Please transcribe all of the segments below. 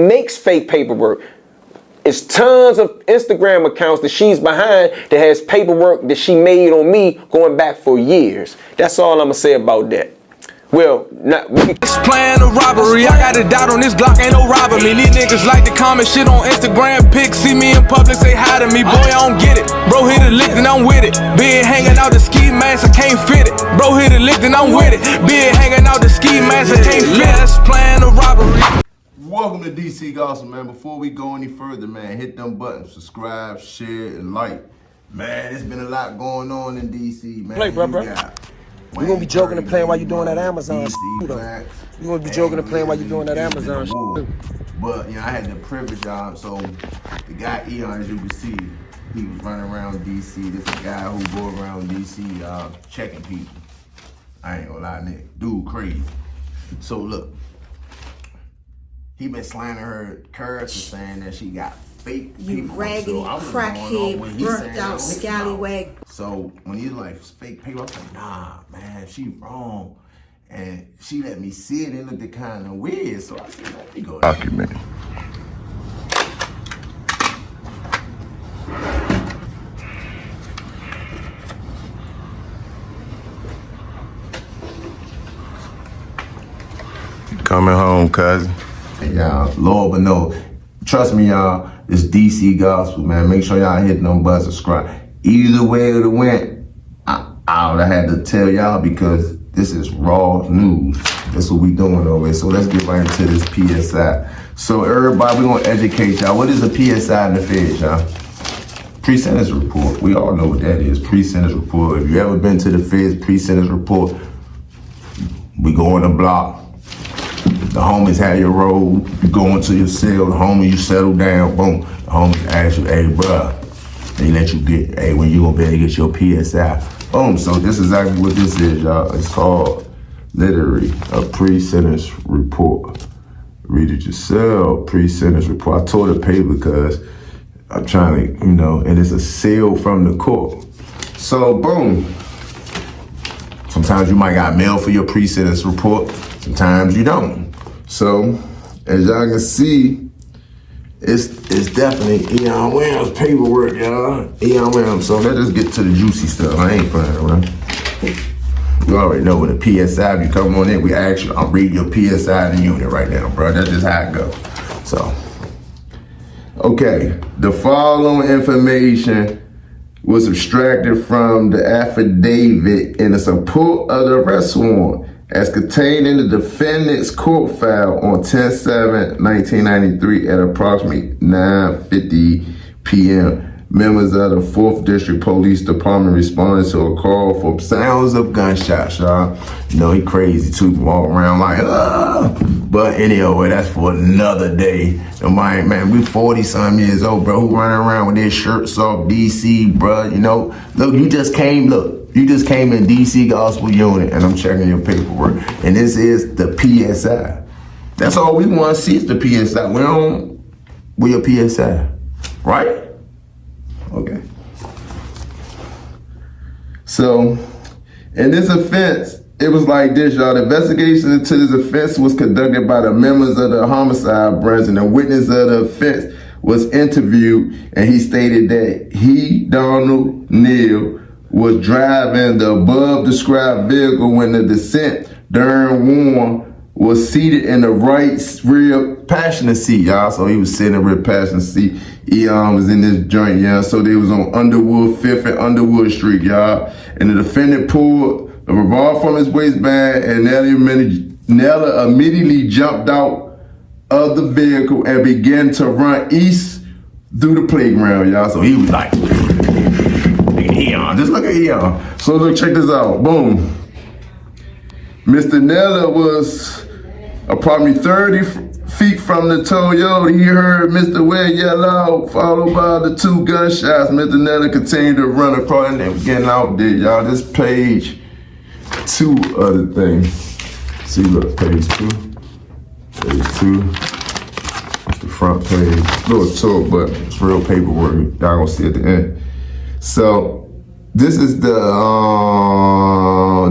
makes fake paperwork. It's tons of Instagram accounts that she's behind that has paperwork that she made on me going back for years. That's all I'm gonna say about that. Well, It's playing a robbery. I got a doubt on this Glock, ain't no robbing me. These niggas like to comment shit on Instagram pics. See me in public, say hi to me. Boy, I don't get it. Bro hit a lick and I'm with it. Been hanging out the ski mask, I can't fit it. Bro hit a lick and I'm with it. Been hanging out the ski mask, I can't fit it. It's playing a robbery. Welcome to DC Gospel, man. Before we go any further, man, hit them buttons, subscribe, share, and like. Man, it's been a lot going on in DC, man. Play, bro. You're gonna be joking and playing while you're doing that Amazon shit. You're gonna be joking and playing while you're doing that Amazon shit. But, you know, I had the privilege, y'all. So, the guy, Eon, as you can see, he was running around DC. This is a guy who go around DC, checking people. I ain't gonna lie, nigga. Dude, crazy. So, look. He been slandering her character, saying that she got fake people. You raggedy crackhead, burnt out scallywag. So when he's like fake people, I was like, nah, man, she wrong. And she let me see it. It looked kind of weird. So I said, let me go document. Coming home, cousin. Y'all, Lord, but no, trust me, y'all, it's DC Gospel, man. Make sure y'all hit them buttons, subscribe. Either way it went, I had to tell y'all because this is raw news. That's what we doing over here. So let's get right into this PSI. So everybody, we gonna educate y'all. What is a PSI in the feds, y'all? Pre-sentence report. We all know what that is. Pre-sentence report. If you ever been to the feds, pre-sentence report, we go on the block. The homies have your road, you go into your cell, the homie, you settle down, boom. The homies ask you, hey, bruh, they let you get, hey, when you gonna be able to get your PSI? Boom, so this is exactly what this is, y'all. It's called, literally, a pre-sentence report. Read it yourself, pre-sentence report. I tore the paper because I'm trying to, you know, and it's a seal from the court. So, boom. Sometimes you might got mail for your pre-sentence report. Sometimes you don't. So, as y'all can see, it's definitely Eon Williams paperwork, y'all. Eon Williams. So let's just get to the juicy stuff. I ain't playing around. You already know what a PSI, if you come on in, we actually, I'm reading your PSI in the unit right now, bro. That's just how it goes. So, okay. The following information was abstracted from the affidavit in the support of the arrest warrant as contained in the defendant's court file on 10/7/1993 at approximately 9:50 p.m. Members of the 4th District Police Department responded to a call for sounds of gunshots, y'all. You know, he crazy too, walk around like, But anyway, that's for another day. Man, we 40-some years old, bro, who running around with their shirts off, DC, bro, you know. Look, you just came in DC Gospel Unit, and I'm checking your paperwork. And this is the PSI. That's all we want to see is the PSI. We your PSI, right? Okay. So, in this offense, it was like this, y'all. The investigation into this offense was conducted by the members of the homicide branch, and the witness of the offense was interviewed, and he stated that he, Donald Neal, was driving the above described vehicle when the descent during Warren was seated in the right rear passenger seat, y'all. So he was sitting in the rear passenger seat. Eon was in this joint, y'all. So they was on Underwood 5th and Underwood Street, y'all. And the defendant pulled a revolver from his waistband, and Nella immediately jumped out of the vehicle and began to run east through the playground, y'all. So he was like, Eon, just look at Eon. So look, check this out, boom. Mr. Nella was approximately 30 feet from the Toyota. He heard Mr. Webb yell out, followed by the 2 gunshots. Mr. Nella continued to run across, and they were getting out there, y'all. This page 2 of the thing. See, look, page 2. Page 2. It's the front page. Little tour, but it's real paperwork. Y'all gonna see at the end. So, This is the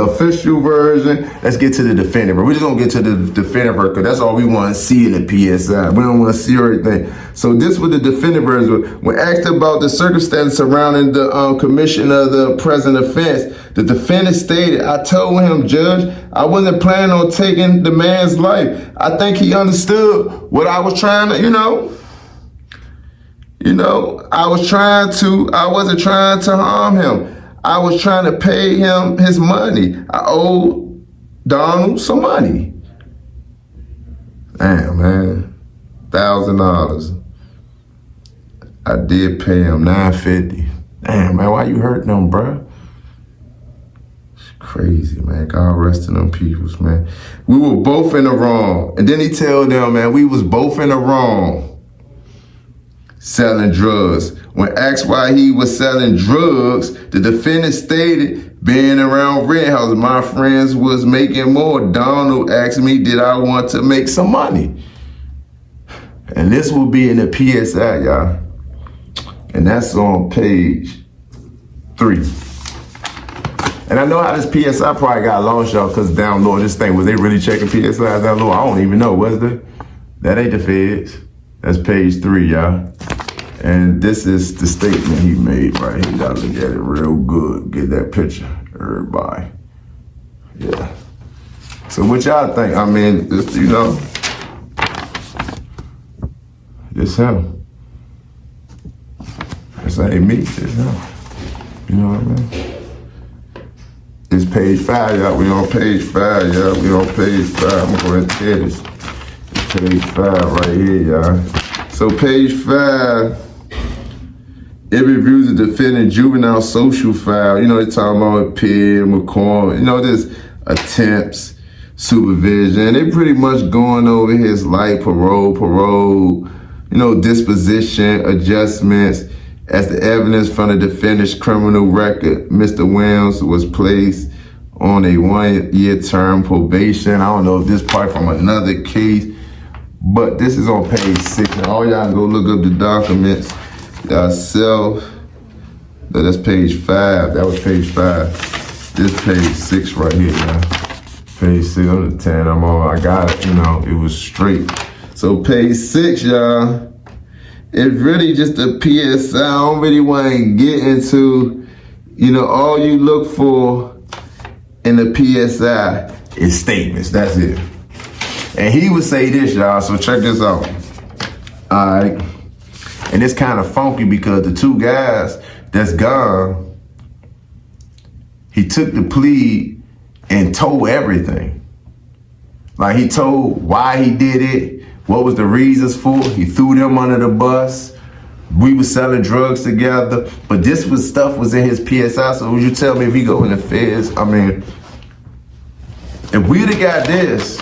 official version. Let's get to the defendant. We're just gonna get to the defendant version because that's all we want to see in the PSI. We don't want to see everything. So this was the defendant version. When asked about the circumstances surrounding the commission of the present offense, the defendant stated, "I told him, Judge, I wasn't planning on taking the man's life. I think he understood what I was trying to, I wasn't trying to harm him. I was trying to pay him his money. I owed Donald some money." Damn, man. $1,000. I did pay him $950. Damn, man, why you hurting them, bruh? It's crazy, man. God rest in them peoples, man. We were both in the wrong. And then he tell them, man, we was both in the wrong. Selling drugs. When asked why he was selling drugs, the defendant stated, "Being around red houses, my friends was making more. Donald asked me, did I want to make some money?" And this will be in the PSI, y'all. And that's on page 3. And I know how this PSI probably got launched, y'all, because down low, this thing, was they really checking PSI down low? I don't even know, was there? That ain't the feds. That's page 3, y'all. And this is the statement he made right here. You gotta look at it real good. Get that picture, everybody. Yeah. So what y'all think? I mean, this, it's him. This ain't me, it's him. You know what I mean? It's page 5, y'all. We on page 5, y'all. We on page 5. I'm gonna go ahead and tear this. It's page 5 right here, y'all. So page 5, it reviews the defendant juvenile social file. They're talking about Pitt, McCormick, there's attempts, supervision. They pretty much going over his life, parole, disposition, adjustments. As the evidence from the defendant's criminal record, Mr. Williams was placed on a 1-year term probation. I don't know if this part from another case, but this is on page 6. And all y'all can go look up the documents yourself. That's page 5. That was page 5. This page 6 right here, y'all. Page 6, I'm the 10. I got it, it was straight. So page 6, y'all. It's really just a PSI. I don't really want to get into, all you look for in the PSI is statements. That's it. And he would say this, y'all, so check this out. All right. And it's kind of funky because the 2 guys that's gone, he took the plea and told everything. Like, he told why he did it, what was the reasons for. He threw them under the bus. We were selling drugs together. But this was stuff was in his PSI. So would you tell me if he go in the feds? I mean, if we'd have got this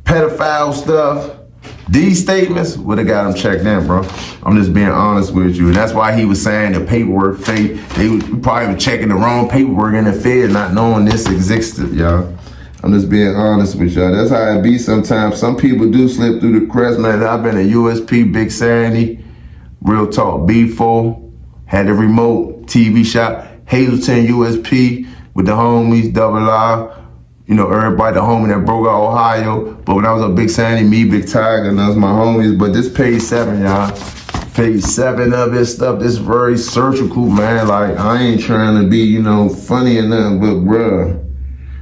pedophile stuff, these statements would have got him checked in, bro. I'm just being honest with you. And that's why he was saying the paperwork fake. They would probably be checking the wrong paperwork in the feds, not knowing this existed, y'all. I'm just being honest with y'all. That's how it be sometimes. Some people do slip through the cracks, man. I've been at USP, Big Sandy, Real Talk B4, had the remote TV shop, Hazleton USP with the homies, Double R, everybody, the homie that broke out Ohio. But when I was at Big Sandy, me, Big Tiger, and those my homies. But this page 7, y'all. Page 7 of this stuff, this very surgical, man. Like, I ain't trying to be, funny or nothing, but bruh.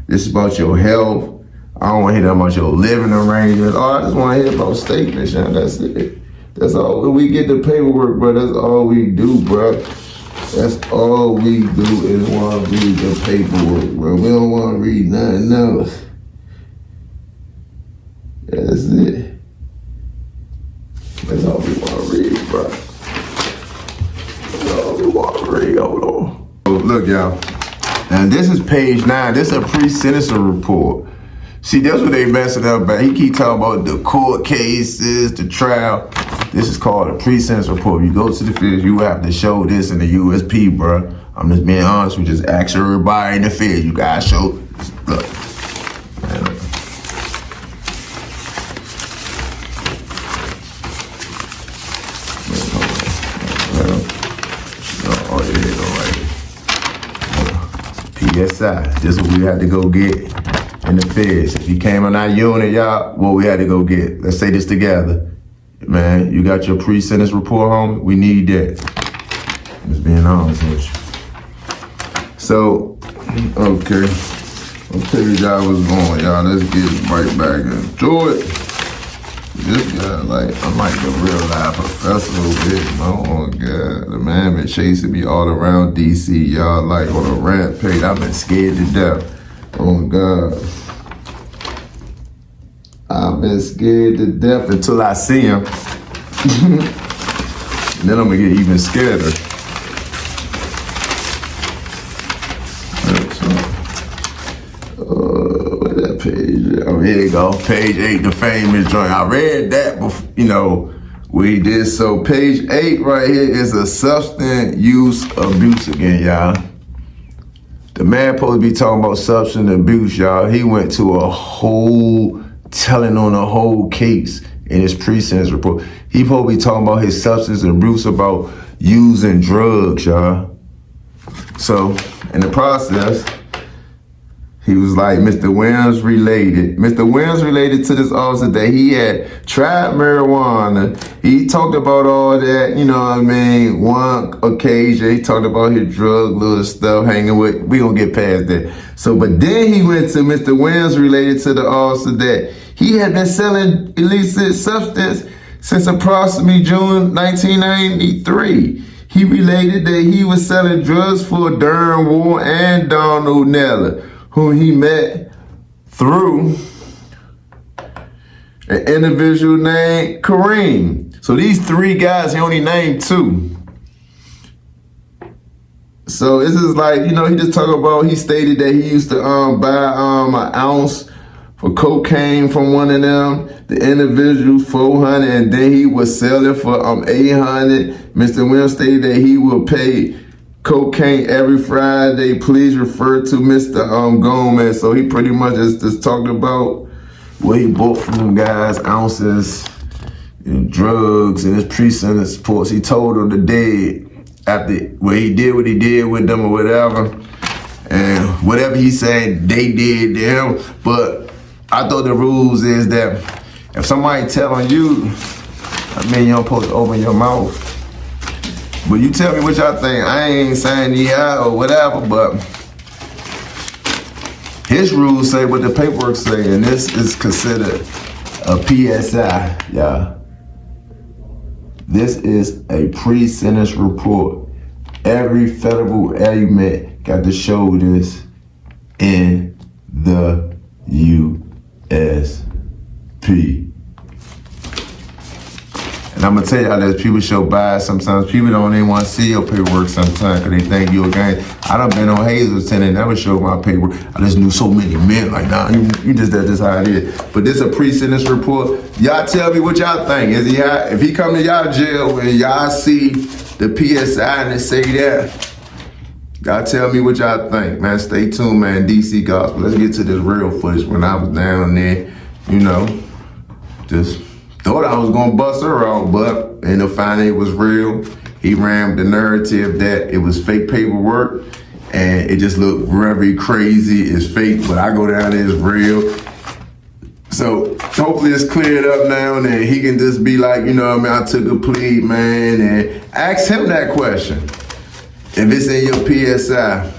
This is about your health. I don't want to hear about your living arrangements. I just want to hear about statements, man. That's it. That's all. When we get the paperwork, bro, that's all we do, bro. That's all we do is want to read the paperwork, bro. We don't want to read nothing else. That's it. That's all we want to read, bro. That's all we want to read. Hold on. Look, y'all. Now this is page 9. This is a pre-sentence report. See, that's what they messing up about. He keep talking about the court cases, the trial. This is called a pre-sentence report. If you go to the field, you have to show this in the USP, bro. I'm just being honest with you. Just ask everybody in the field. You guys show. Look. PSI. This is what we had to go get in the feds. If he came on our unit, y'all, what we had to go get. Let's say this together. Man, you got your pre-sentence report, homie? We need that. Just being honest with you. So, okay. I'll tell you guys what's going, y'all. Let's get right back into it. This guy, like, I'm like the real life professor over here. Oh, God. The man been chasing me all around DC, y'all, like on a rampage. I've been scared to death. Oh, God. I've been scared to death until I see him. Then I'm gonna get even scared. Where's that page? Oh, here you go. Page 8, the famous joint. I read that before, you know, what he did. So page 8 right here is a substance use abuse again, y'all. The man supposed to be talking about substance abuse, y'all. He went to a whole telling on a whole case in his pre-sentence report. He supposed to be talking about his substance abuse, about using drugs, y'all. So in the process, he was like, Mr. Williams related. Mr. Williams related to this officer that he had tried marijuana. He talked about all that, you know what I mean? One occasion, he talked about his drug, little stuff, hanging with. We gonna get past that. So, but then he went to Mr. Williams related to the officer that he had been selling illicit substance since approximately June 1993. He related that he was selling drugs for Darren Ward and Donald Neller, whom he met through an individual named Kareem. So these 3 guys, he only named 2. So this is like, you know, he just talked about, he stated that he used to buy an ounce for cocaine from one of them, the individual 400, and then he was selling for 800. Mr. Williams stated that he will pay cocaine every Friday. Please refer to Mr. Gomez. So he pretty much just talked about what he bought from them guys, ounces and drugs, and his pre-sentence reports. He told them the day after what he did with them or whatever, and whatever he said they did to him. But I thought the rules is that if somebody telling you, I mean, you don't supposed to open your mouth. But you tell me what y'all think. I ain't saying yeah or whatever, but his rules say what the paperwork say, and this is considered a PSI, y'all. This is a pre-sentence report. Every federal element got to show this in the USP. And I'm gonna tell y'all that people show bias sometimes. People don't even want to see your paperwork sometimes because they think you're a gang. I done been on Hazleton and never showed my paperwork. I just knew so many men like, nah, you just that this how it is. But this a pre-sentence report. Y'all tell me what y'all think. Is he high? If he come to y'all jail and y'all see the PSI and they say that, y'all tell me what y'all think, man. Stay tuned, man. DC Gospel. Let's get to this real footage. When I was down there, you know, just thought I was gonna bust her out, but in the finding it was real. He ran the narrative that it was fake paperwork and it just looked very crazy. It's fake, but I go down there, it's real. So hopefully it's cleared up now and he can just be like, you know what I mean, I took a plea, man, and ask him that question. If it's in your PSI,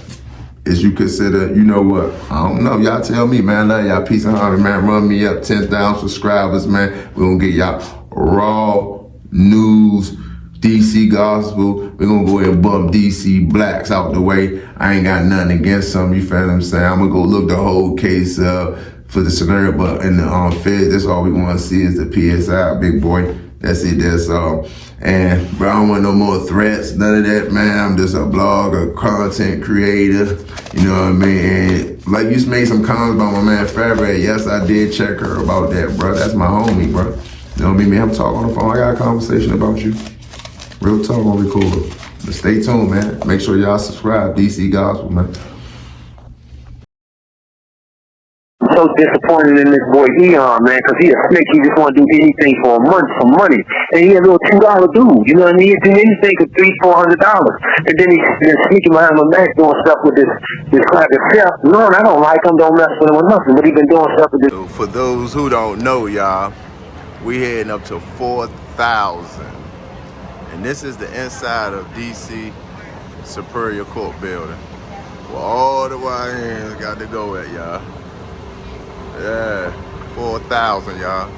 is you consider, you know what? I don't know. Y'all tell me, man. Love y'all. Peace and harmony, man. Run me up 10,000 subscribers, man. We're going to get y'all raw news, DC Gospel. We're going to go ahead and bump DC Blacks out the way. I ain't got nothing against them. You feel what I'm saying? I'm going to go look the whole case up for the scenario. But in the Fed, that's all we want to see is the PSI, big boy. That's it, that's all. And bro, I don't want no more threats, none of that, man. I'm just a blogger, content creator, you know what I mean? And like you made some comments about my man Fairway. Yes, I did check her about that, bro. That's my homie, bro. You know what I mean? I'm talking on the phone. I got a conversation about you. Real talk on record. But stay tuned, man. Make sure y'all subscribe. DC Gospel, man. So disappointed in this boy Eon, man, because he a snake. He just want to do anything for money. And he a little $2 dude, you know what I mean? He'd do anything for $300-400. And then he's sneaking behind my back doing stuff with this crap himself. No, I don't like him, don't mess with him or nothing. But he been doing stuff with this. So for those who don't know, y'all, we heading up to 4,000. And this is the inside of DC Superior Court building. Well, all the YNs got to go at, y'all. Yeah, 4,000, y'all.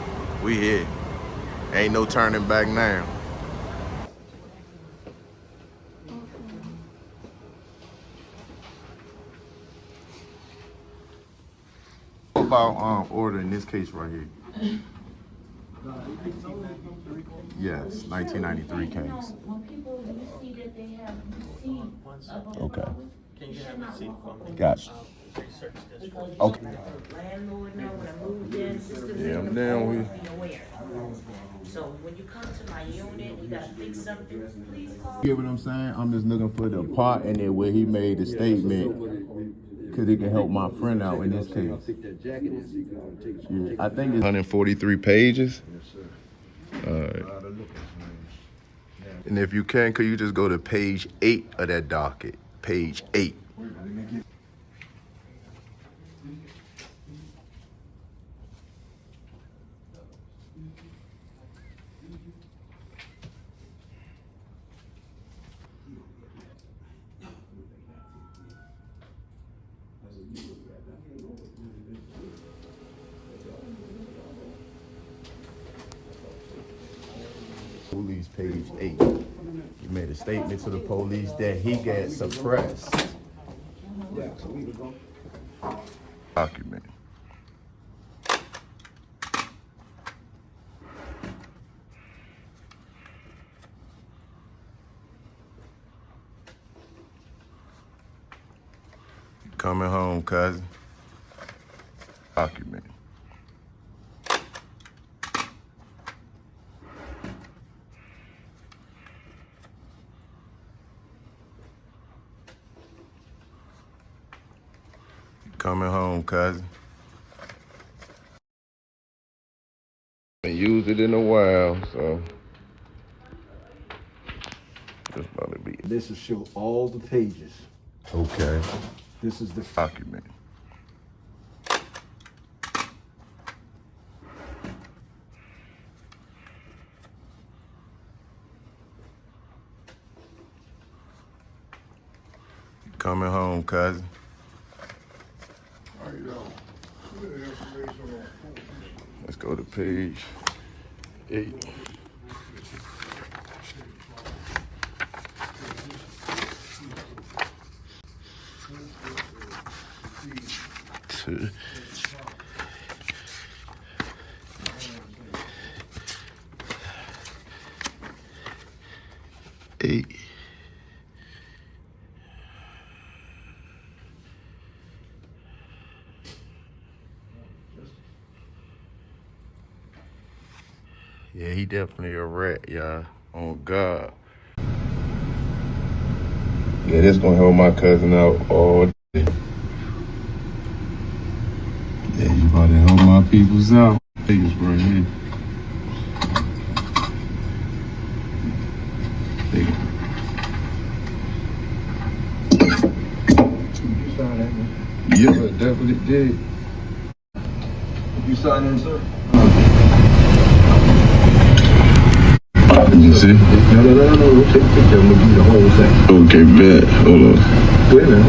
We here. Ain't no turning back now. What about ordering this case right here? Yes, 1993 case. Okay. Can you have a receipt for me? Gotcha. Research this for you. Okay. Landlord know when I moved in, sister Yeah, I'm lived down in, with be aware. So when you come to my unit, you gotta fix something, please call. You get what I'm saying? I'm just looking for the part in there where he made the statement, because it can help my friend out in this case. Yeah, I think it's 143 pages. All right. And if you can, could you just go to page 8 of that docket? Page 8. Police, page 8. He made a statement to the police that he got suppressed. Document. Coming home, cousin. Document. Coming home, cousin. Ain't used it in a while, so just about to be. This will show all the pages. Okay. This is the Document. Coming home, cousin. Let's go to page 8. Two. 8. Yeah, he definitely a rat, y'all. Oh, God. Yeah, this gonna help my cousin out all day. Yeah, you about to help my peoples out. Niggas right here. You signed that, man. Yeah, it definitely did. You signed in, sir? You see? No. Take that. I'm gonna give you the whole thing. Okay, bet. Hold on. Wait a minute.